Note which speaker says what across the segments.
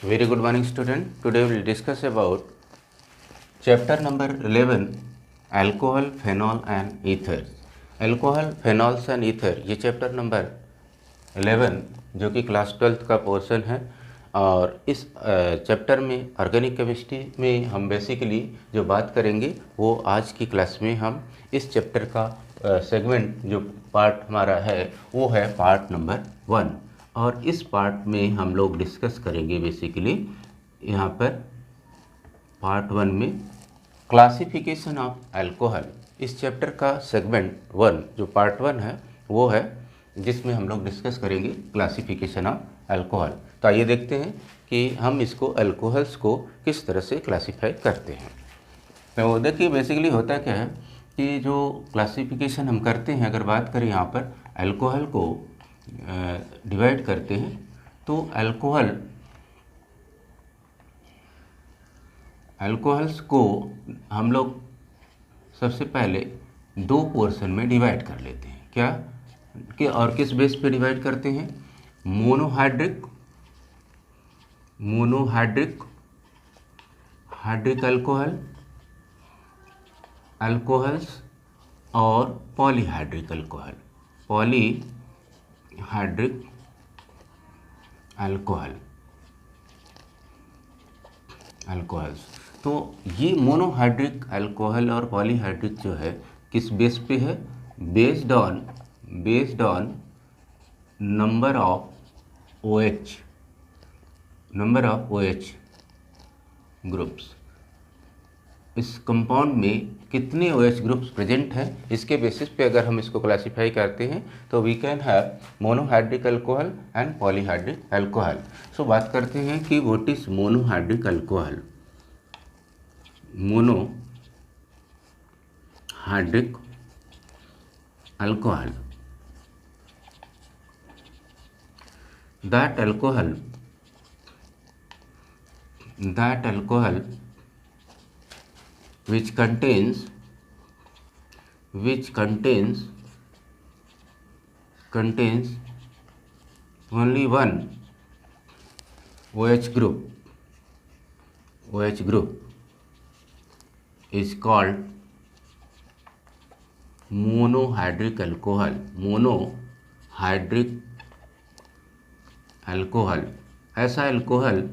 Speaker 1: Very good morning student. Today we will discuss about chapter number 11 alcohol, phenol and ether. Alcohol, phenols and ether ये chapter number 11 जो कि class 12th का portion है और इस chapter में organic chemistry में हम बेसिकली जो बात करेंगे वो आज की क्लास में हम इस चैप्टर का सेगमेंट जो पार्ट हमारा है वो है पार्ट नंबर 1 और इस पार्ट में हम लोग डिस्कस करेंगे बेसिकली यहाँ पर पार्ट 1 में क्लासिफिकेशन ऑफ अल्कोहल। इस चैप्टर का सेगमेंट 1 जो पार्ट 1 है वो है जिसमें हम लोग डिस्कस करेंगे क्लासिफिकेशन ऑफ अल्कोहल। तो आइए देखते हैं कि हम इसको अल्कोहल्स को किस तरह से क्लासीफाई करते हैं। तो देखिए बेसिकली होता क्या है कि जो क्लासिफिकेशन हम करते हैं, अगर बात करें यहाँ पर अल्कोहल को डिवाइड करते हैं तो अल्कोहल्स को हम लोग सबसे पहले दो पोर्शन में डिवाइड कर लेते हैं। क्या कि और किस बेस पे डिवाइड करते हैं? मोनोहाइड्रिक अल्कोहल्स और पॉलीहाइड्रिक अल्कोहल्स। तो ये मोनोहाइड्रिक अल्कोहल और पॉलीहाइड्रिक जो है किस बेस पे है? Based on number of OH groups. इस कंपाउंड में कितने OH ग्रुप्स प्रेजेंट हैं इसके बेसिस पे अगर हम इसको क्लासीफाई करते हैं तो we can have monohydric alcohol and polyhydric alcohol. So बात करते हैं कि what is monohydric alcohol. Monohydric alcohol that alcohol which contains only one OH group is called monohydric alcohol. ऐसा अल्कोहल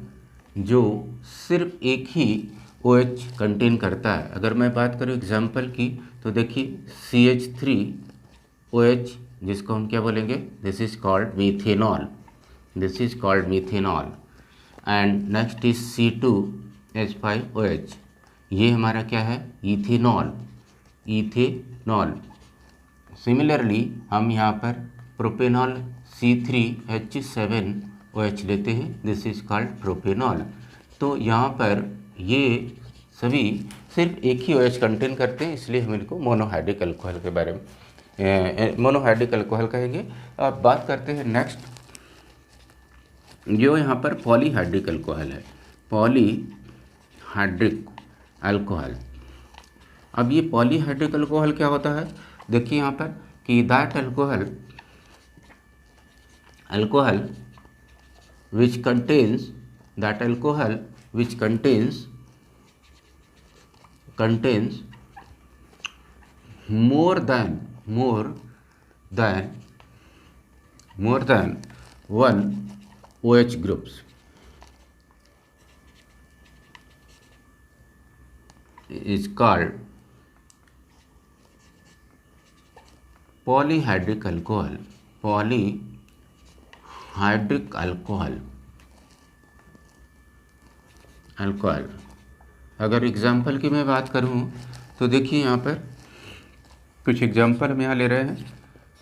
Speaker 1: जो सिर्फ एक ही OH कंटेन करता है। अगर मैं बात करूँ एग्जाम्पल की तो देखिए CH3OH जिसको हम क्या बोलेंगे? This is called methanol and next is C2H5OH ये हमारा क्या है? इथेनॉल। सिमिलरली हम यहाँ पर प्रोपेनॉल C3H7OH लेते हैं, दिस इज कॉल्ड प्रोपेनॉल। तो यहाँ पर ये सभी सिर्फ एक ही OH कंटेन करते हैं, इसलिए हम इनको मोनोहाइड्रिक अल्कोहल के बारे में मोनोहाइड्रिक अल्कोहल कहेंगे। अब बात करते हैं नेक्स्ट जो यहाँ पर पॉलीहाइड्रिक अल्कोहल है। अब ये पॉलीहाइड्रिक अल्कोहल क्या होता है? देखिए यहाँ पर कि that alcohol which contains more than one OH groups is called polyhydric alcohol. अगर एग्जाम्पल की मैं बात करूं तो देखिए यहाँ पर कुछ एग्जाम्पल हम यहाँ ले रहे हैं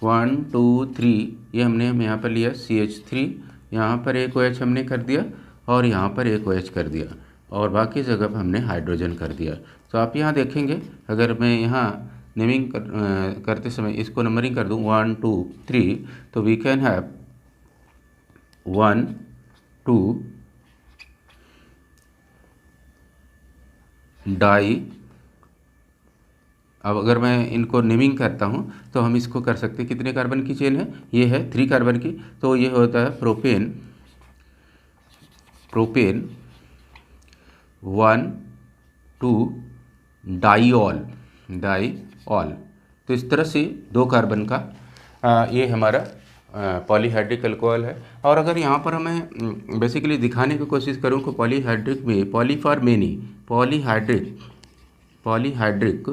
Speaker 1: 1 2 3 ये हमने यहाँ पर लिया CH3, यहाँ पर एक OH हमने कर दिया और यहाँ पर एक OH कर दिया और बाकी जगह पर हमने हाइड्रोजन कर दिया। तो आप यहाँ देखेंगे अगर मैं यहाँ नेमिंग करते समय इसको नंबरिंग कर दूँ 1 2 3 तो वी कैन हैव 1 2 डाई। अब अगर मैं इनको नेमिंग करता हूँ तो हम इसको कर सकते हैं, कितने कार्बन की चेन है? ये है 3 कार्बन की, तो ये होता है प्रोपेन 1,2 डाइऑल। तो इस तरह से 2 कार्बन का ये हमारा पॉलीहाइड्रिक अल्कोहल है। और अगर यहाँ पर मैं बेसिकली दिखाने की कोशिश करूँ कि पॉलीहाइड्रिक में poly for many polyhydric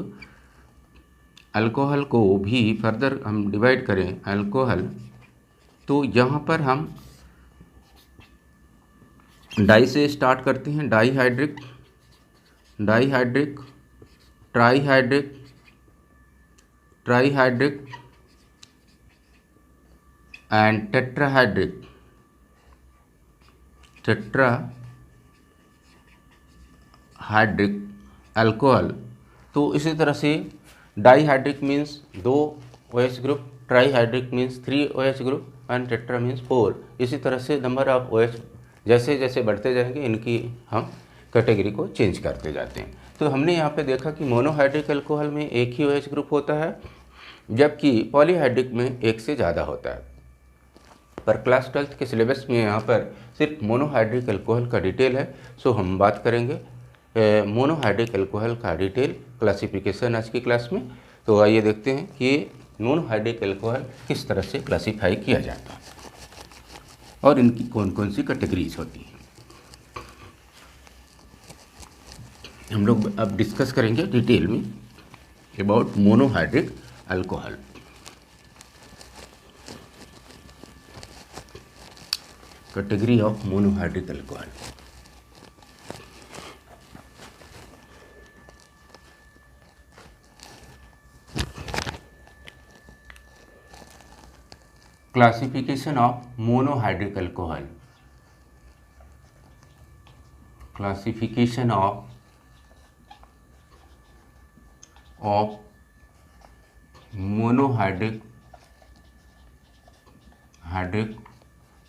Speaker 1: alcohol को भी फर्दर हम डिवाइड करें अल्कोहल, तो यहाँ पर हम डाई से स्टार्ट करते हैं। Dihydric, trihydric and tetrahydric alcohol. तो इसी तरह से dihydric means 2 OH group, trihydric means 3 OH group and tetra means 4। इसी तरह से नंबर ऑफ OH जैसे जैसे बढ़ते जाएंगे इनकी हम कैटेगरी को चेंज करते जाते हैं। तो हमने यहाँ पे देखा कि मोनोहाइड्रिक अल्कोहल में एक ही OH ग्रुप होता है, जबकि पॉलीहाइड्रिक में एक से ज़्यादा होता है। पर क्लास 12th के सिलेबस में यहाँ पर सिर्फ मोनोहाइड्रिक अल्कोहल का डिटेल है, सो हम बात करेंगे मोनोहाइड्रिक अल्कोहल का डिटेल क्लासिफिकेशन आज की क्लास में। तो आइए देखते हैं कि मोनोहाइड्रिक अल्कोहल किस तरह से क्लासीफाई किया जाता है और इनकी कौन कौन सी कैटेगरीज होती हैं। हम लोग अब डिस्कस करेंगे डिटेल में about monohydric alcohol. Category of monohydric alcohol. Classification of monohydric alcohol. Classification of monohydric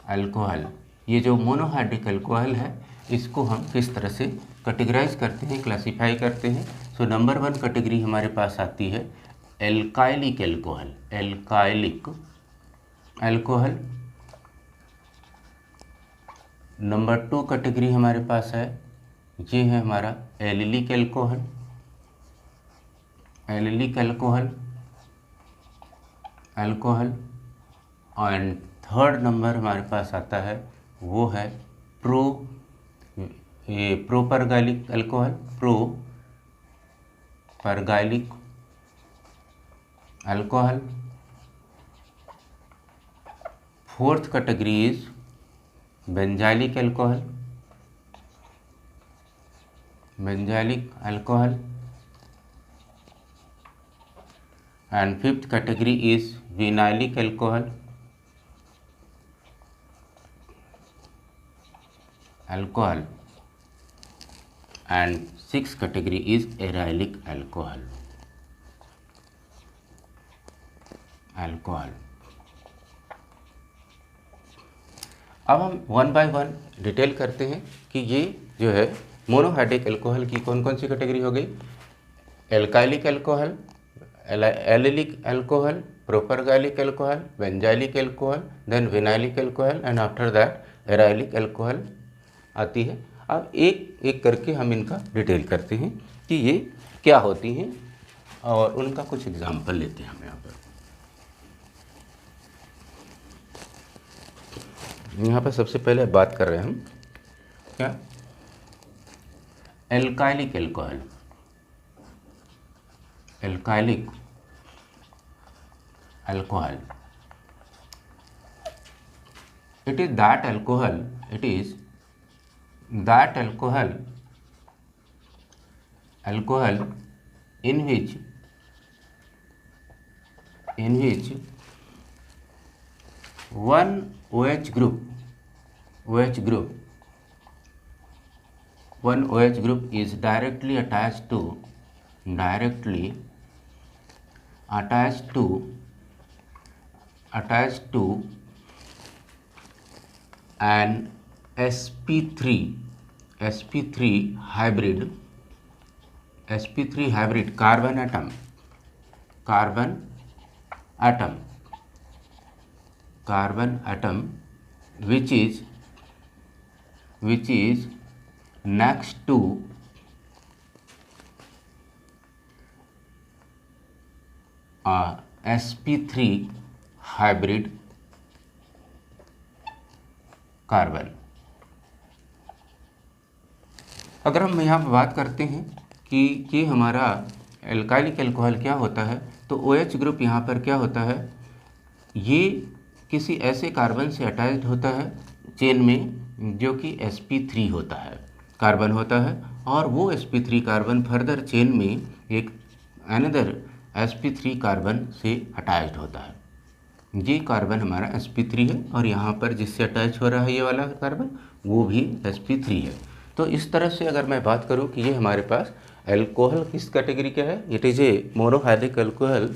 Speaker 1: alcohol. ये जो मोनोहाइड्रिक अल्कोहल है इसको हम किस तरह से कैटेगराइज करते हैं, क्लासिफाई करते हैं। सो नंबर 1 कैटेगरी हमारे पास आती है एल्काइलिक अल्कोहल। नंबर 2 कैटेगरी हमारे पास है, ये है हमारा allylic alcohol. And third number हमारे पास आता है वो है propargylic alcohol. Fourth category is benzylic alcohol. And fifth category is vinylic alcohol. And six category is arylic alcohol. अब हम 1 बाय 1 डिटेल करते हैं कि ये जो है मोनोहाइड्रिक अल्कोहल की कौन कौन सी कैटेगरी हो गई। Alkylic alcohol, allylic alcohol, propargylic alcohol, benzylic alcohol, then vinylic alcohol and after that arylic alcohol आती है। अब एक एक करके हम इनका डिटेल करते हैं कि ये क्या होती हैं और उनका कुछ एग्जाम्पल लेते हैं हम यहाँ पर सबसे पहले बात कर रहे हैं हम क्या alkalic alcohol. It is that alcohol in which one OH group is directly attached to an sp3 hybrid carbon atom which is which is next to sp3 hybrid carbon. अगर हम यहाँ पर बात करते हैं कि ये हमारा एल्काइलिक अल्कोहल क्या होता है, तो OH ग्रुप यहाँ पर क्या होता है, ये किसी ऐसे कार्बन से अटैच्ड होता है चेन में जो कि sp3 होता है, कार्बन होता है, और वो sp3 कार्बन फर्दर चेन में एक अनदर sp3 कार्बन से अटैच्ड होता है। ये कार्बन हमारा sp3 है और यहाँ पर जिससे अटैच हो रहा है ये वाला कार्बन वो भी sp3 है। तो इस तरह से अगर मैं बात करूँ कि ये हमारे पास अल्कोहल किस कैटेगरी का है, it is a monohydric alcohol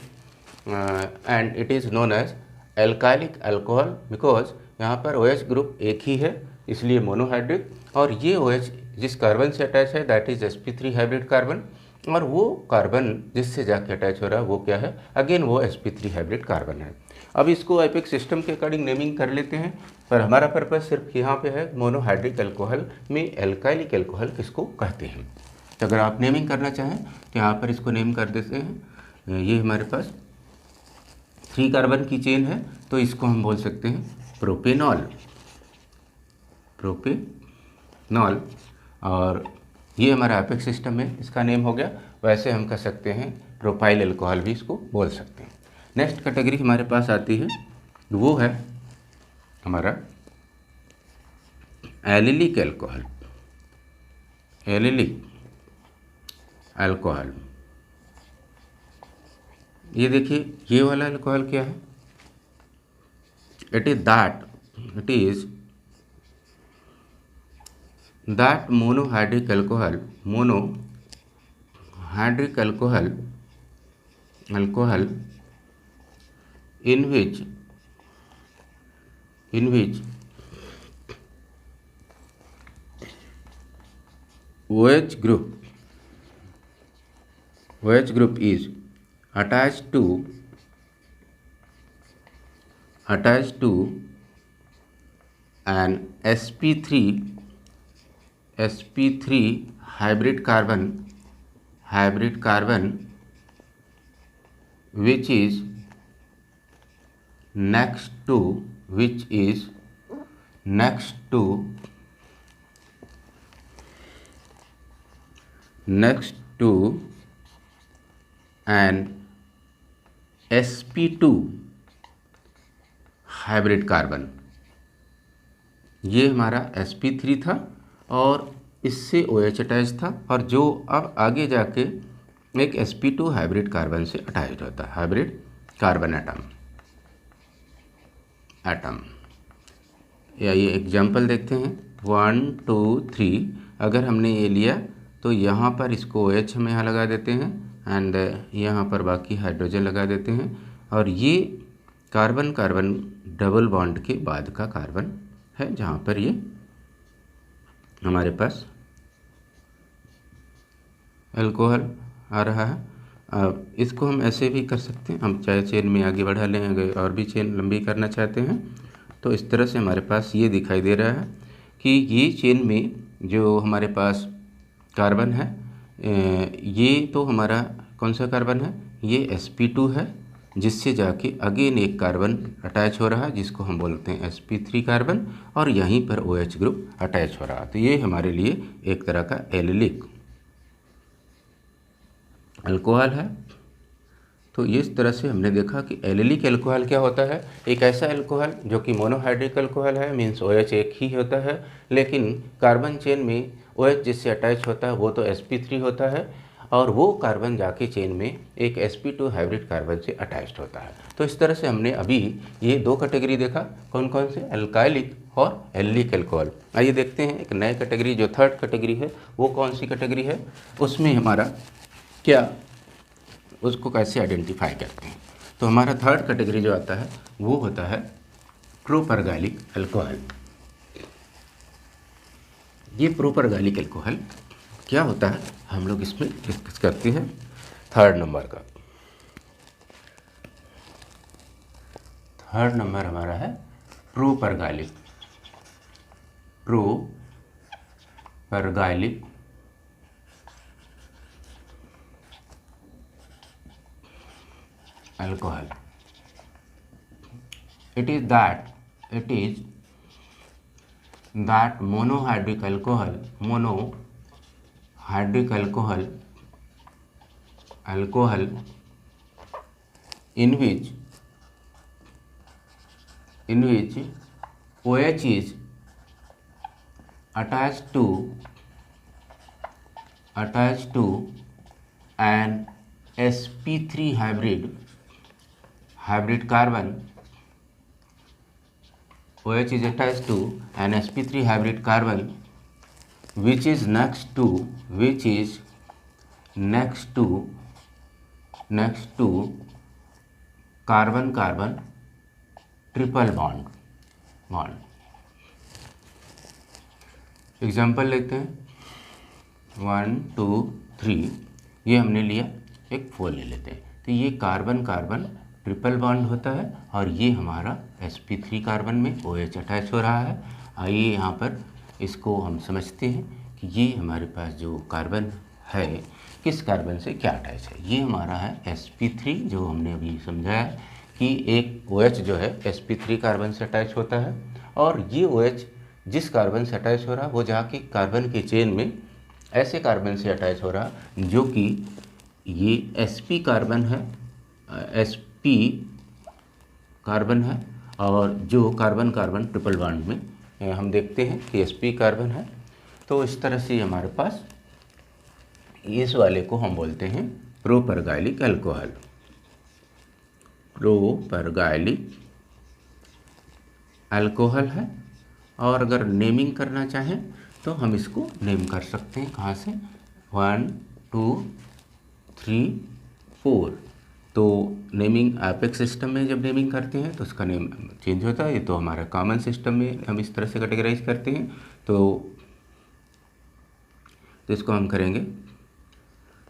Speaker 1: and it is known as alkylic alcohol, because यहाँ पर OH ग्रुप एक ही है इसलिए मोनोहाइड्रिक, और ये OH जिस कार्बन से अटैच है that is sp3 hybrid carbon, और वो कार्बन जिससे जाके अटैच हो रहा है वो क्या है, अगेन वो sp3 हाइब्रिड कार्बन है। अब इसको एपिक सिस्टम के अकॉर्डिंग नेमिंग कर लेते हैं, पर हमारा पर्पज़ सिर्फ यहाँ पे है मोनोहाइड्रिक अल्कोहल में एल्काइलिक अल्कोहल किसको कहते हैं। तो अगर आप नेमिंग करना चाहें तो यहाँ पर इसको नेम कर देते हैं। ये हमारे पास 3 कार्बन की चेन है तो इसको हम बोल सकते हैं प्रोपेनॉल, प्रोपेनॉल, और ये हमारा एपिक सिस्टम में इसका नेम हो गया। वैसे हम कह सकते हैं प्रोपाइल अल्कोहल भी इसको बोल सकते हैं। नेक्स्ट कैटेगरी हमारे पास आती है वो है हमारा एलिलिक अल्कोहल, एलिलिक अल्कोहल। ये देखिए ये वाला अल्कोहल क्या है, it is that monohydric alcohol, monohydric alcohol in which OH group is attached to an sp3 hybrid carbon which is next to an sp2 hybrid carbon. ये हमारा sp3 था और इससे OH अटैच था, और जो अब आगे जाके एक sp2 हाइब्रिड कार्बन से अटैच होता है, हाइब्रिड कार्बन एटम। या ये एग्जाम्पल देखते हैं 1 2 3। अगर हमने ये लिया तो यहाँ पर इसको OH हम यहाँ लगा देते हैं एंड यहाँ पर बाकी हाइड्रोजन लगा देते हैं, और ये कार्बन कार्बन डबल बॉन्ड के बाद का कार्बन है जहाँ पर ये हमारे पास अल्कोहल आ रहा है। अब इसको हम ऐसे भी कर सकते हैं, हम चाहे चेन में आगे बढ़ा लें, अगर और भी चेन लंबी करना चाहते हैं तो इस तरह से हमारे पास ये दिखाई दे रहा है कि ये चेन में जो हमारे पास कार्बन है, ये तो हमारा कौन सा कार्बन है, ये sp2 है, जिससे जाके अगेन एक कार्बन अटैच हो रहा है जिसको हम बोलते हैं sp3 कार्बन, और यहीं पर OH ग्रुप अटैच हो रहा है। तो ये हमारे लिए एक तरह का एलिलिक अल्कोहल है। तो इस तरह से हमने देखा कि एलिलिक अल्कोहल क्या होता है, एक ऐसा अल्कोहल जो कि मोनोहाइड्रिक अल्कोहल है, मीन्स OH एक ही होता है, लेकिन कार्बन चेन में OH जिससे अटैच होता है वो तो sp3 होता है, और वो कार्बन जाके चेन में एक sp2 हाइब्रिड कार्बन से अटैच्ड होता है। तो इस तरह से हमने अभी ये 2 कैटेगरी देखा, कौन कौन से, अल्काइलिक और एलिलिक अल्कोहल। आइए देखते हैं एक नए कैटेगरी, जो थर्ड कैटेगरी है वो कौन सी कैटेगरी है, उसमें हमारा क्या, उसको कैसे आइडेंटिफाई करते हैं। तो हमारा थर्ड कैटेगरी जो आता है वो होता है प्रोपरगैलिक अल्कोहल। ये प्रोपरगैलिक अल्कोहल क्या होता है हम लोग इसमें डिस्कस करते हैं। थर्ड नंबर हमारा है प्रोपरगैलिक Pergylic alcohol. It is that monohydric alcohol in which OH is attached to an sp3 hybrid carbon. OH is attached to an sp3 hybrid carbon which is next to carbon triple bond. Example लेते हैं 1 2 3. ये हमने लिया, एक 4 ले लेते हैं. तो ये कार्बन ट्रिपल बॉन्ड होता है और ये हमारा sp3 कार्बन में OH अटैच हो रहा है. आइए यहाँ पर इसको हम समझते हैं कि ये हमारे पास जो कार्बन है किस कार्बन से क्या अटैच है. ये हमारा है sp3 जो हमने अभी समझाया कि एक OH जो है sp3 कार्बन से अटैच होता है और ये OH जिस कार्बन से अटैच हो रहा वो जाके कार्बन के चेन में ऐसे कार्बन से अटैच हो रहा जो कि ये sp कार्बन है और जो कार्बन ट्रिपल बॉन्ड में हम देखते हैं कि sp कार्बन है. तो इस तरह से हमारे पास इस वाले को हम बोलते हैं प्रोपरगाइलिक अल्कोहल. प्रोपरगाइलिक अल्कोहल है. और अगर नेमिंग करना चाहें तो हम इसको नेम कर सकते हैं. कहाँ से 1 2 3 4. तो नेमिंग एपेक्स सिस्टम में जब नेमिंग करते हैं तो उसका नेम चेंज होता है. ये तो हमारा कॉमन सिस्टम में हम इस तरह से कैटेगराइज करते हैं. तो इसको हम करेंगे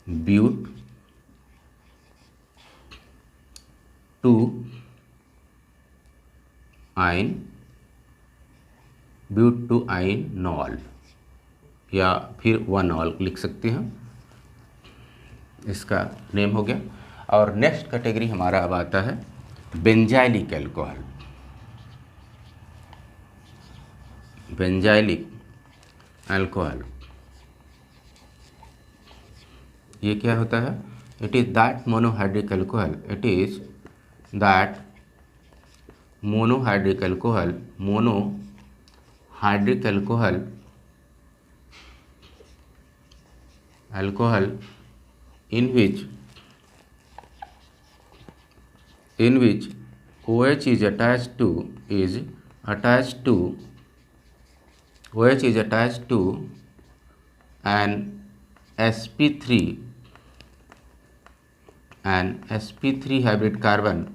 Speaker 1: ब्यूट टू आइन नॉल या फिर 1 ऑल लिख सकते हैं. इसका नेम हो गया. और नेक्स्ट कैटेगरी हमारा अब आता है बेंजाइलिक अल्कोहल. बेंजाइलिक अल्कोहल ये क्या होता है? It is that monohydric alcohol. It is that monohydric alcohol in which OH is attached to an sp3 hybrid carbon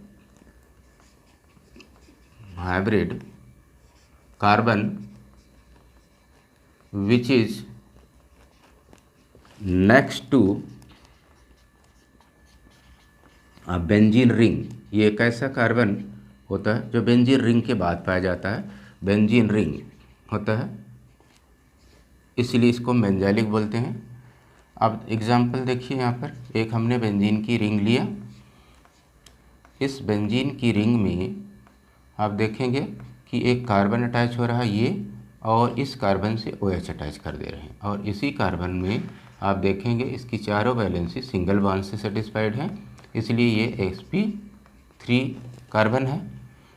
Speaker 1: which is next to a benzene ring. ये एक ऐसा carbon होता है जो बेंजीन रिंग के बाद पाया जाता है. बेंजीन रिंग होता है इसलिए इसको बेंजाइलिक बोलते हैं. अब एग्जाम्पल देखिए, यहाँ पर एक हमने बेंजीन की रिंग लिया. इस बेंजीन की रिंग में आप देखेंगे कि एक कार्बन अटैच हो रहा है ये, और इस कार्बन से OH अटैच कर दे रहे हैं. और इसी कार्बन में आप देखेंगे इसकी चारों वैलेंसी सिंगल बॉन्ड से सेटिस्फाइड हैं, इसलिए ये sp3 कार्बन है.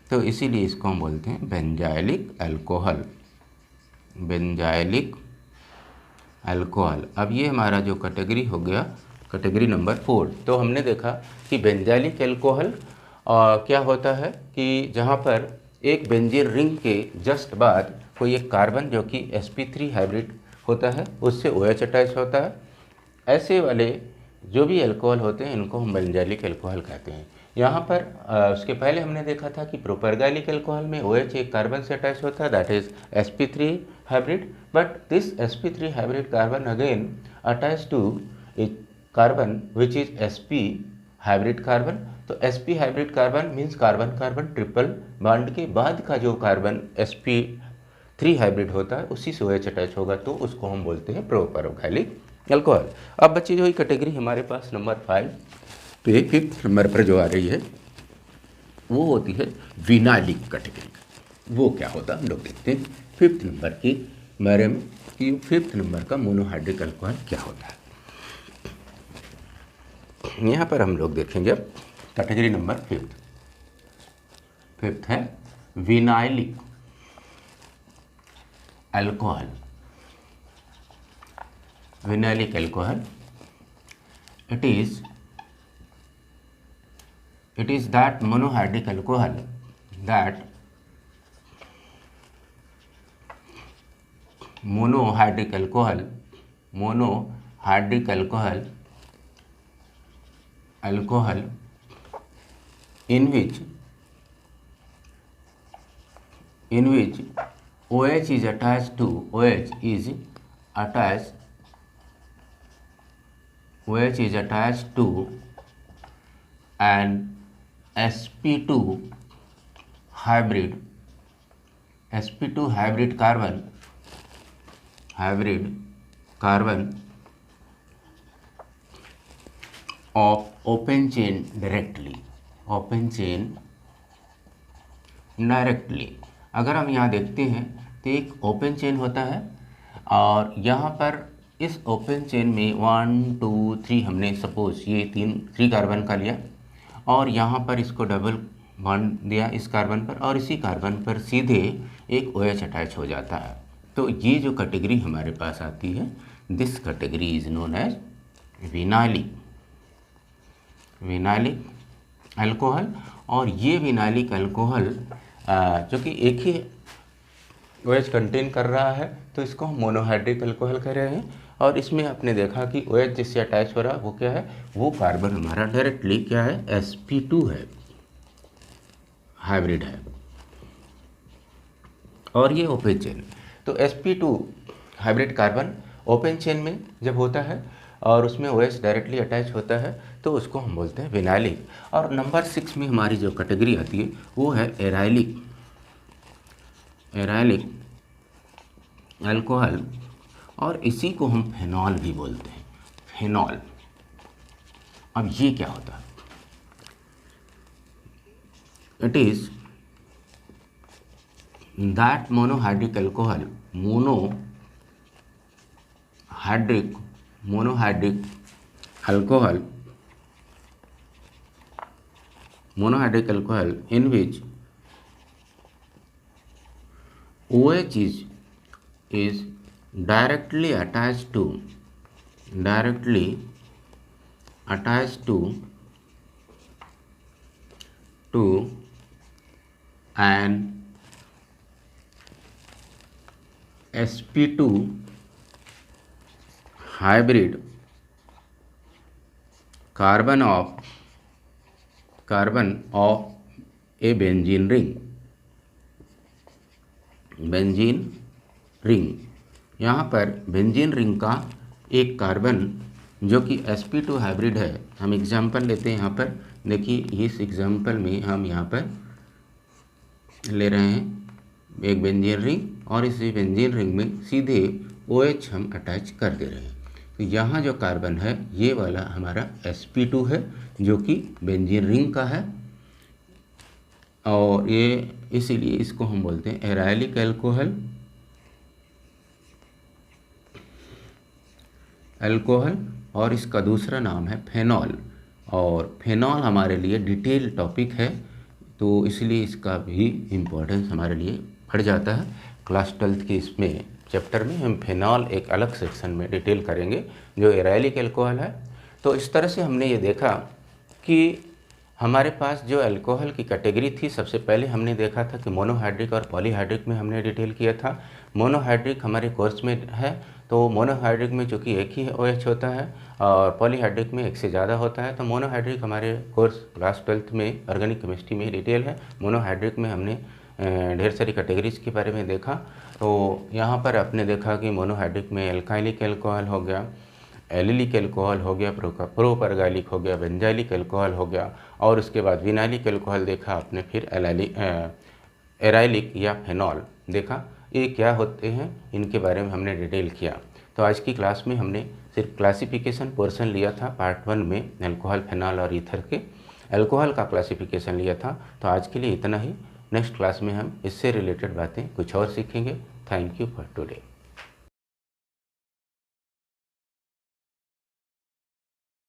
Speaker 1: तो इसीलिए इसको हम बोलते हैं बेंजाइलिक अल्कोहल. Benzylic alcohol. अब ये हमारा जो कैटेगरी हो गया कैटेगरी नंबर 4. तो हमने देखा कि बेंजाइलिक अल्कोहल क्या होता है कि जहाँ पर एक बेंजीन रिंग के जस्ट बाद कोई एक कार्बन जो कि sp3 हाइब्रिड होता है उससे OH अटैच होता है. ऐसे वाले जो भी अल्कोहल होते हैं इनको हम बेंजाइलिक अल्कोहल कहते हैं. यहाँ पर उसके पहले हमने देखा था कि प्रोपरगाइलिक अल्कोहल में OH एक कार्बन से अटैच होता है, that is sp3 hybrid. But this sp3 hybrid carbon again attach to a carbon which is sp hybrid carbon. तो sp hybrid carbon means carbon triple bond के बाद का जो कार्बन 3 हाइब्रिड होता है उसी से OH अटैच होगा तो उसको हम बोलते हैं प्रोपैरागाइलिक अल्कोहल। अब बच्चे जो ये कैटेगरी हमारे पास नंबर 5 पे 5th नंबर पर जो आ रही है वो होती है विनाइलिक कैटेगरी। वो क्या होता है हम लोग देखते हैं 5th नंबर की बारे में कि 5th नंबर का मोनोहाइड्रिक अल्कोहल क्या होता है। यहाँ पर हम लोग देखेंगे अब कैटेगरी नंबर 5th है vinylic alcohol. Vinylic alcohol it is that monohydric alcohol that monohydric alcohol in which OH is attached to an sp2 hybrid carbon of open chain directly। अगर हम यहाँ देखते हैं तो एक ओपन चेन होता है और यहाँ पर इस ओपन चेन में 1 2 3 हमने सपोज ये 3 कार्बन का लिया और यहाँ पर इसको डबल बॉन्ड दिया इस कार्बन पर और इसी कार्बन पर सीधे एक OH अटैच हो जाता है। तो ये जो कैटेगरी हमारे पास आती है this category is known as vinylic alcohol. और ये विनाइलिक अल्कोहल जो कि एक ही OH कंटेन कर रहा है तो इसको हम मोनोहाइड्रिक अल्कोहल कह रहे हैं। और इसमें आपने देखा कि OH जिससे अटैच हो रहा है वो क्या है, वो कार्बन हमारा डायरेक्टली क्या है sp2 है, हाइब्रिड है और ये ओपन चेन। तो sp2 hybrid carbon open chain में जब होता है और उसमें OH डायरेक्टली अटैच होता है तो उसको हम बोलते हैं विनाइलिक। और नंबर 6 में हमारी जो कैटेगरी आती है वो है एराइलिक अल्कोहल और इसी को हम फेनॉल भी बोलते हैं, फेनॉल। अब ये क्या होता है, it is that monohydric alcohol monohydric alcohol in which OH is directly attached to an sp2 hybrid carbon of a benzene ring। यहाँ पर बेंजीन रिंग का एक कार्बन जो कि sp2 हाइब्रिड है। हम एग्जाम्पल लेते हैं यहाँ पर, देखिए इस एग्जाम्पल में हम यहाँ पर ले रहे हैं एक बेंजीन रिंग और इस बेंजीन रिंग में सीधे OH हम अटैच कर दे रहे हैं। तो यहाँ जो कार्बन है ये वाला हमारा sp2 है जो कि बेंजीन रिंग का है और ये इसीलिए इसको हम बोलते हैं एराइलिक अल्कोहल और इसका दूसरा नाम है फेनॉल। और फेनॉल हमारे लिए डिटेल टॉपिक है तो इसलिए इसका भी इम्पोर्टेंस हमारे लिए बढ़ जाता है। क्लास 12th के इसमें चैप्टर में हम फेनॉल एक अलग सेक्शन में डिटेल करेंगे जो एराइलिक अल्कोहल है। तो इस तरह से हमने ये देखा कि हमारे पास जो अल्कोहल की कैटेगरी थी, सबसे पहले हमने देखा था कि मोनोहाइड्रिक और पॉलीहाइड्रिक में हमने डिटेल किया था। मोनोहाइड्रिक हमारे कोर्स में है तो मोनोहाइड्रिक में चूँकि एक ही OH होता है और पॉलीहाइड्रिक में एक से ज़्यादा होता है। तो मोनोहाइड्रिक हमारे कोर्स क्लास 12th में ऑर्गेनिक केमिस्ट्री में डिटेल है। मोनोहाइड्रिक में हमने ढेर सारी कैटेगरीज के बारे में देखा। तो यहाँ पर आपने देखा कि मोनोहाइड्रिक में एल्काइलिक अल्कोहल हो गया, एलिलिक अल्कोहल हो गया, प्रोपरगाइलिक हो गया, बेंजाइलिक अल्कोहल हो गया और उसके बाद विनाइलिक अल्कोहल देखा आपने, फिर एराइलिक या फेनॉल देखा। ये क्या होते हैं इनके बारे में हमने डिटेल किया। तो आज की क्लास में हमने सिर्फ क्लासिफिकेशन पोर्शन लिया था पार्ट 1 में अल्कोहल, फेनॉल और ईथर के अल्कोहल का क्लासिफिकेशन लिया था। तो आज के लिए इतना ही। नेक्स्ट क्लास में हम इससे रिलेटेड बातें कुछ और सीखेंगे। Thank you for today.